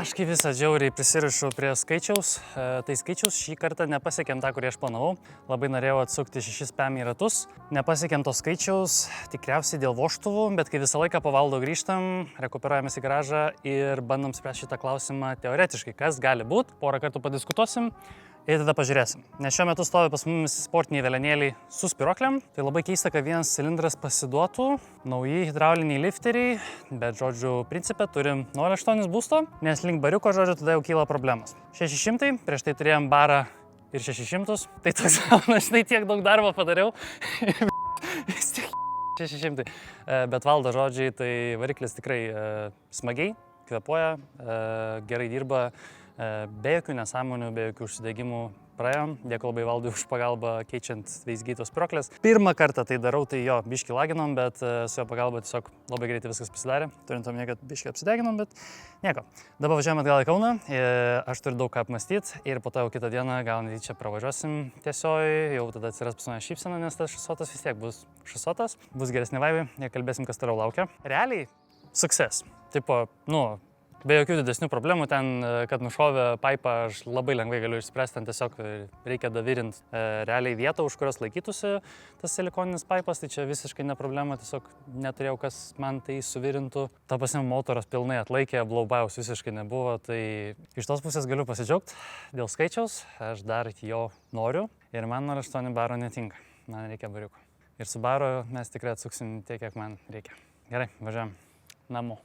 Aš kaip visą džiauriai prisirišu prie skaičiaus. Tai skaičiaus šį kartą nepasiekėm tą, kurį aš planavau. Labai norėjau atsukti 6 PM į ratus. Nepasiekėm to skaičiaus, tikriausiai dėl vožtuvų, bet kai visą laiką po valandos grįžtam, rekuperuojamės į garažą ir bandom spręsti šitą klausimą teoretiškai, kas gali būti. Porą kartų padiskutuosim. Ir tada pažiūrėsim. Nes šiuo metu stovi pas mumis sportiniai velenėliai su spyruoklėm. Tai labai keista, kad vienas cilindras pasiduotų, nauji hidrauliniai lifteriai, bet žodžiu principė turim 0,8 būsto, nes link bariuko žodžiu tada jau kyla problemos. 600, prieš tai turėjom barą ir 600, tai toks, aš tai tiek daug darbo padariau. Vis tiek 600. Bet valdo žodžiai, tai variklis tikrai smagiai, kvėpuoja, gerai dirba. Be jokių nesąmonių, be jokių užsidegimų praėjom. Dėkui labai Valdui už pagalbą keičiant veisgytos spyruokles. Pirmą kartą tai darau, tai jo, biškį laginom, bet su jo pagalba tiesiog labai greitai viskas pasidarė. Turint omenyje, kad biškį apsideginom, bet nieko. Dabar važiuojame atgal į Kauną, aš turiu daug ką apmastyti ir po to jau kitą dieną gal net čia pravažiuosim tiesiog, jau tada atsiras pas mane šypsena, nes tas šasotas vis tiek bus šasotas, bus geresni vaibai, kalbėsim, kas toliau laukia. Realiai, success. Tipo, be jokių didesnių problemų, ten, kad nušovė paipą, aš labai lengvai galiu išspręsti, ten tiesiog reikia davirint realiai vietą, už kurios laikytųsi tas silikoninis paipas, tai čia visiškai ne problema, tiesiog neturėjau, kas man tai suvirintų. Ta prasme, motoras pilnai atlaikė, blaubaus visiškai nebuvo, tai iš tos pusės galiu pasidžiaugti dėl skaičiaus, aš dar jo noriu ir man 0,8 baro netinka, man reikia bariuko. Ir su baro mes tikrai atsuksim tiek, kiek man reikia. Gerai, važiuojam namo.